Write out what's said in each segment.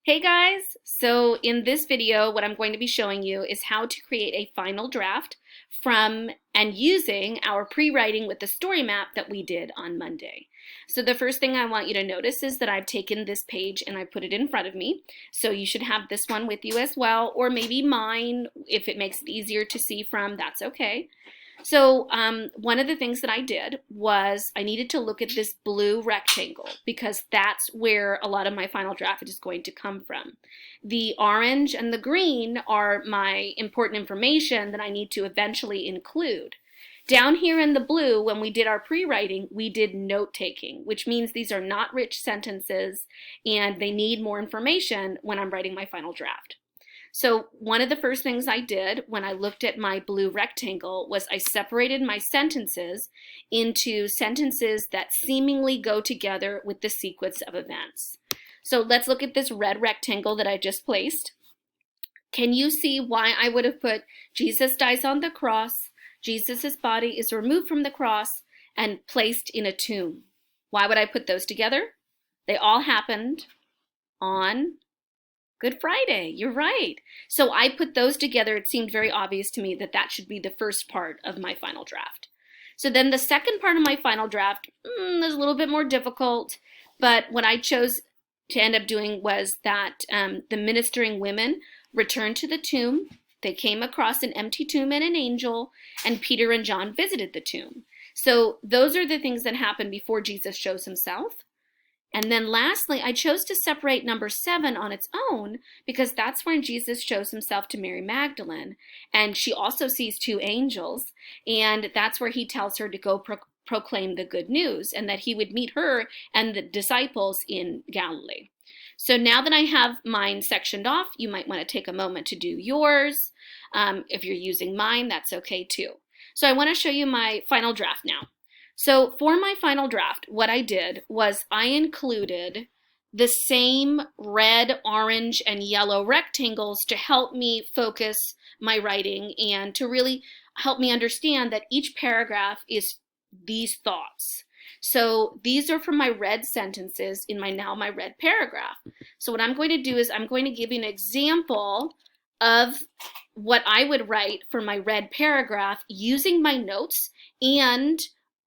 Hey guys! So in this video, what I'm going to be showing you is how to create a final draft from and using our pre-writing with the story map that we did on Monday. So the first thing I want you to notice is that I've taken this page and I put it in front of me. So you should have this one with you as well, or maybe mine. If it makes it easier to see from, that's okay. So one of the things that I did was I needed to look at this blue rectangle because that's where a lot of my final draft is going to come from. The orange and the green are my important information that I need to eventually include. Down here in the blue, when we did our pre-writing, we did note-taking, which means these are not rich sentences and they need more information when I'm writing my final draft. So one of the first things I did when I looked at my blue rectangle was I separated my sentences into sentences that seemingly go together with the sequence of events. So let's look at this red rectangle that I just placed. Can you see why I would have put Jesus dies on the cross, Jesus' body is removed from the cross and placed in a tomb? Why would I put those together? They all happened on Good Friday, you're right. So I put those together. It seemed very obvious to me that that should be the first part of my final draft. So then the second part of my final draft is a little bit more difficult, but what I chose to end up doing was that the ministering women returned to the tomb. They came across an empty tomb and an angel, and Peter and John visited the tomb. So those are the things that happened before Jesus shows himself. And then lastly, I chose to separate number 7 on its own because that's when Jesus shows himself to Mary Magdalene. And she also sees 2 angels. And that's where he tells her to go proclaim the good news and that he would meet her and the disciples in Galilee. So now that I have mine sectioned off, you might want to take a moment to do yours. If you're using mine, that's okay too. So I want to show you my final draft now. So for my final draft, what I did was I included the same red, orange, and yellow rectangles to help me focus my writing and to really help me understand that each paragraph is these thoughts. So these are from my red sentences in my red paragraph. So what I'm going to do is I'm going to give you an example of what I would write for my red paragraph using my notes and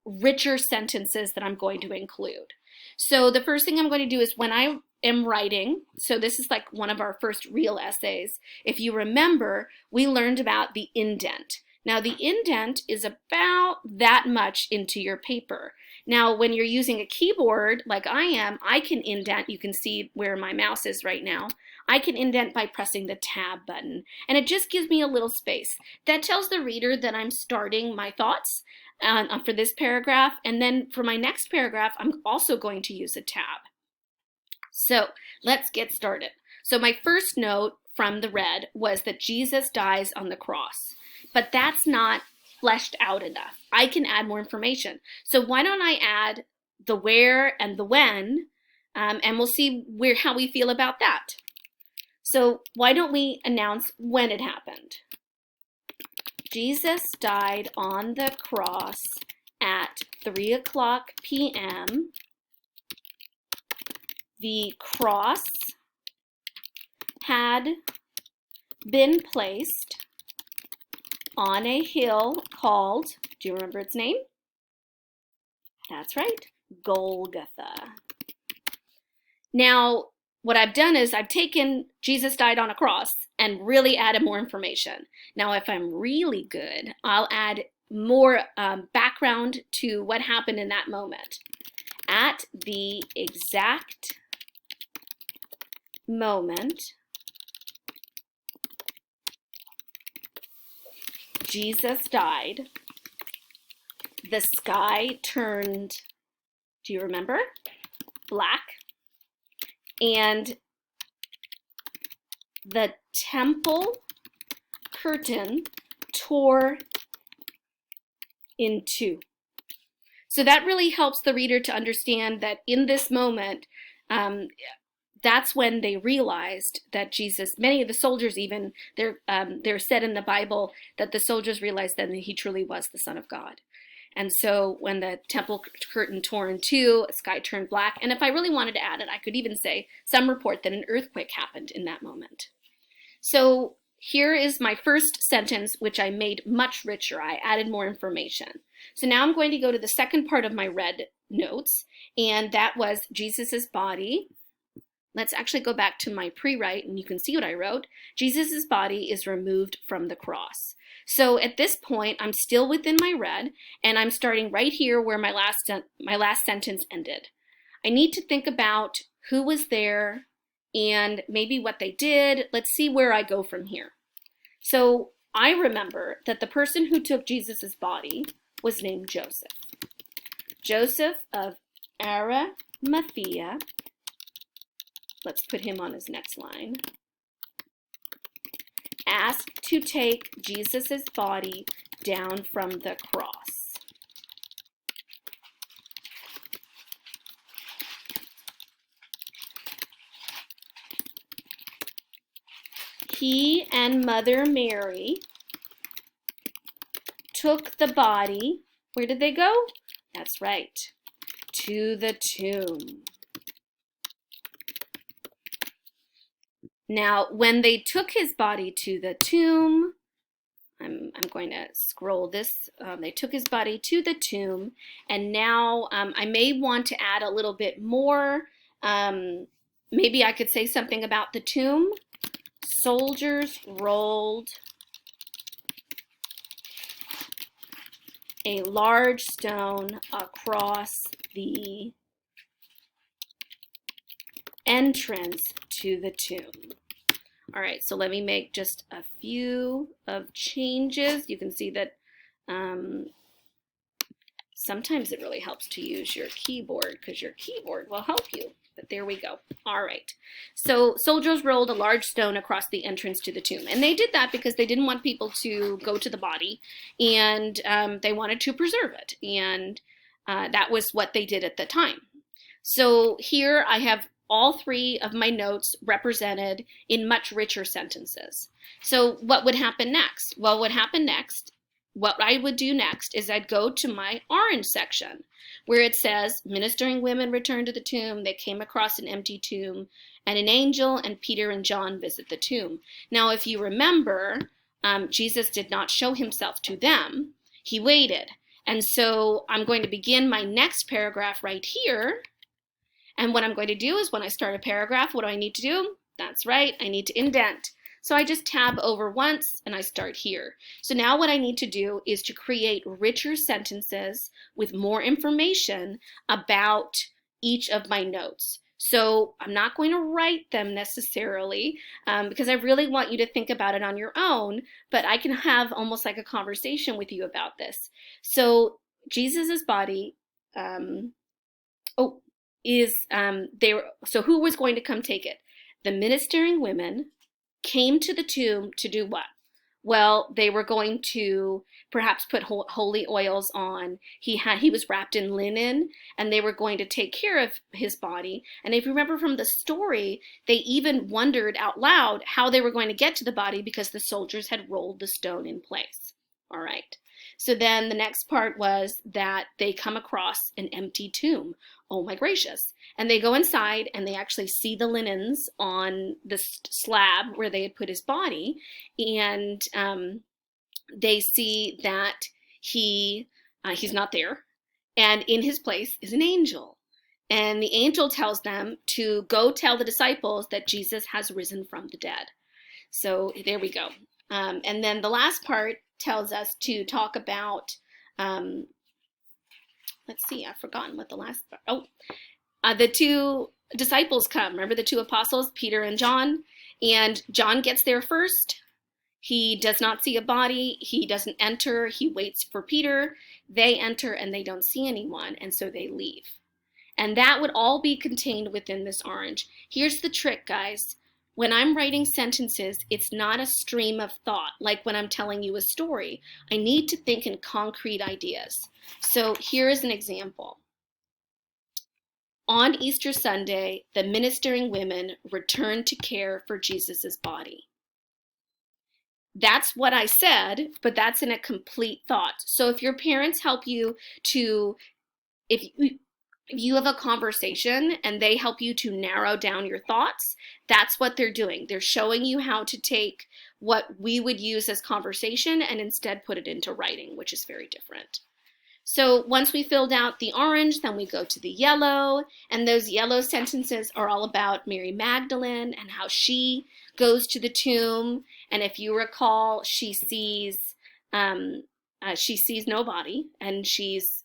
richer sentences that I'm going to include. So the first thing I'm going to do is when I am writing, so this is like one of our first real essays. If you remember, we learned about the indent. Now the indent is about that much into your paper. Now when you're using a keyboard like I am, I can indent. You can see where my mouse is right now. I can indent by pressing the tab button, and it just gives me a little space. That tells the reader that I'm starting my thoughts for this paragraph, and then for my next paragraph, I'm also going to use a tab. So let's get started. So my first note from the red was that Jesus dies on the cross, but that's not fleshed out enough. I can add more information. So why don't I add the where and the when, and we'll see how we feel about that. So why don't we announce when it happened? Jesus died on the cross at 3:00 p.m. The cross had been placed on a hill called, do you remember its name? That's right, Golgotha. Now, what I've done is I've taken Jesus died on a cross and really added more information. Now, if I'm really good, I'll add more background to what happened in that moment. At the exact moment Jesus died, the sky turned, do you remember? Black. And the temple curtain tore in two. So that really helps the reader to understand that in this moment, that's when they realized that Jesus, many of the soldiers even, they're said in the Bible that the soldiers realized then that he truly was the Son of God. And so when the temple curtain tore in two, the sky turned black. And if I really wanted to add it, I could even say some report that an earthquake happened in that moment. So here is my first sentence, which I made much richer. I added more information. So now I'm going to go to the second part of my red notes, and that was Jesus's body. Let's actually go back to my pre-write, and you can see what I wrote. Jesus's body is removed from the cross. So at this point, I'm still within my red, and I'm starting right here where my last sentence ended. I need to think about who was there and maybe what they did. Let's see where I go from here. So I remember that the person who took Jesus's body was named Joseph. Joseph of Arimathea. Let's put him on his next line. Asked to take Jesus's body down from the cross. He and Mother Mary took the body. Where did they go? That's right, to the tomb. Now, when they took his body to the tomb, I'm going to scroll this. They took his body to the tomb, and now I may want to add a little bit more. Maybe I could say something about the tomb. Soldiers rolled a large stone across the entrance to the tomb. All right, so let me make just a few of changes. You can see that sometimes it really helps to use your keyboard because your keyboard will help you. But there we go. All right. So soldiers rolled a large stone across the entrance to the tomb. And they did that because they didn't want people to go to the body, and they wanted to preserve it. And that was what they did at the time. So here I have all three of my notes represented in much richer sentences. So what would happen next? Well, what I would do next is I'd go to my orange section where it says, ministering women returned to the tomb. They came across an empty tomb, and an angel and Peter and John visit the tomb. Now, if you remember, Jesus did not show himself to them. He waited. And so I'm going to begin my next paragraph right here. And what I'm going to do is when I start a paragraph, what do I need to do? That's right, I need to indent. So I just tab over once and I start here. So now what I need to do is to create richer sentences with more information about each of my notes. So I'm not going to write them necessarily because I really want you to think about it on your own, but I can have almost like a conversation with you about this. So Jesus's body, so who was going to come take it? The ministering women came to the tomb to do what? Well, they were going to perhaps put holy oils on. He was wrapped in linen, and they were going to take care of his body. And if you remember from the story, they even wondered out loud how they were going to get to the body because the soldiers had rolled the stone in place. All right. So then the next part was that they come across an empty tomb. Oh my gracious. And they go inside and they actually see the linens on the slab where they had put his body. And they see that he's not there. And in his place is an angel. And the angel tells them to go tell the disciples that Jesus has risen from the dead. So there we go. And then the last part tells us to talk about, let's see, I've forgotten what the last part, the two disciples come. Remember the two apostles, Peter and John? And John gets there first. He does not see a body. He doesn't enter. He waits for Peter. They enter and they don't see anyone, and so they leave. And that would all be contained within this orange. Here's the trick, guys. When I'm writing sentences, it's not a stream of thought like when I'm telling you a story. I need to think in concrete ideas. So here is an example. On Easter Sunday, the ministering women returned to care for Jesus's body. that's what I said, but that's in a complete thought. So if your parents help you to, if you have a conversation and they help you to narrow down your thoughts, that's what they're doing. They're showing you how to take what we would use as conversation and instead put it into writing, which is very different. So once we filled out the orange, then we go to the yellow, and those yellow sentences are all about Mary Magdalene and how she goes to the tomb. And if you recall, she sees nobody, and she's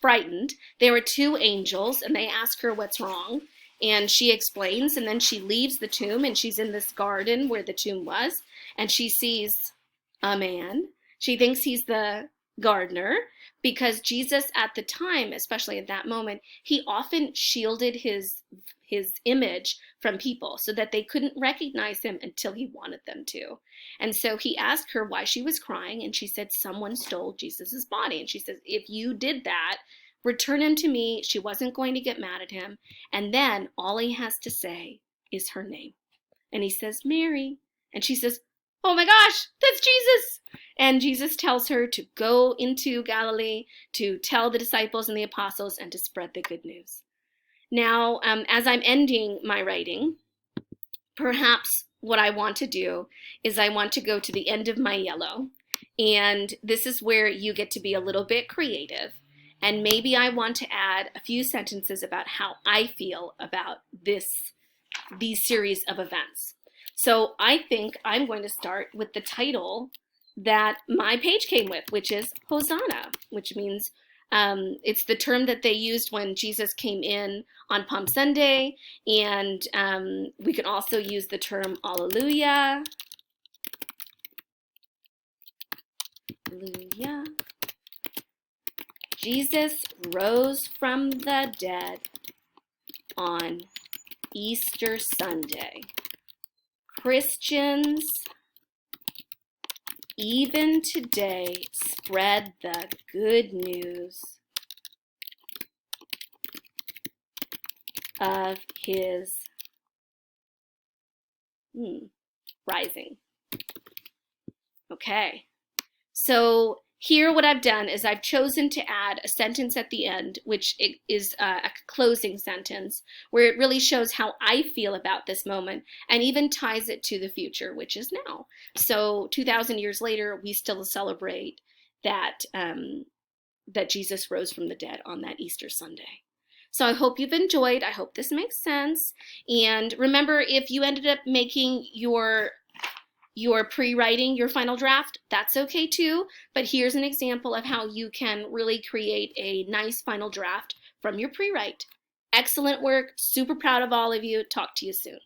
frightened. There were two angels, and they ask her what's wrong, and she explains, and then she leaves the tomb, and she's in this garden where the tomb was, and she sees a man. She thinks he's the gardener, because Jesus at the time, especially at that moment, he often shielded his image from people so that they couldn't recognize him until he wanted them to. And so he asked her why she was crying, and she said, someone stole Jesus's body. And she says, if you did that, return him to me. She wasn't going to get mad at him. And then all he has to say is her name. And he says, Mary. And she says, oh my gosh, that's Jesus. And Jesus tells her to go into Galilee, to tell the disciples and the apostles, and to spread the good news. Now, as I'm ending my writing, perhaps what I want to do is I want to go to the end of my yellow. And this is where you get to be a little bit creative. And maybe I want to add a few sentences about how I feel about these series of events. So I think I'm going to start with the title that my page came with, which is Hosanna, which means it's the term that they used when Jesus came in on Palm Sunday. And we can also use the term Alleluia. Alleluia. Jesus rose from the dead on Easter Sunday. Christians, even today, spread the good news of his rising. Okay, so here what I've done is I've chosen to add a sentence at the end, which is a closing sentence, where it really shows how I feel about this moment and even ties it to the future, which is now. So 2,000 years later, we still celebrate that, that Jesus rose from the dead on that Easter Sunday. So I hope you've enjoyed. I hope this makes sense. And remember, if you ended up making your pre-writing your final draft, that's okay too. But here's an example of how you can really create a nice final draft from your pre-write. Excellent work. Super proud of all of you. Talk to you soon.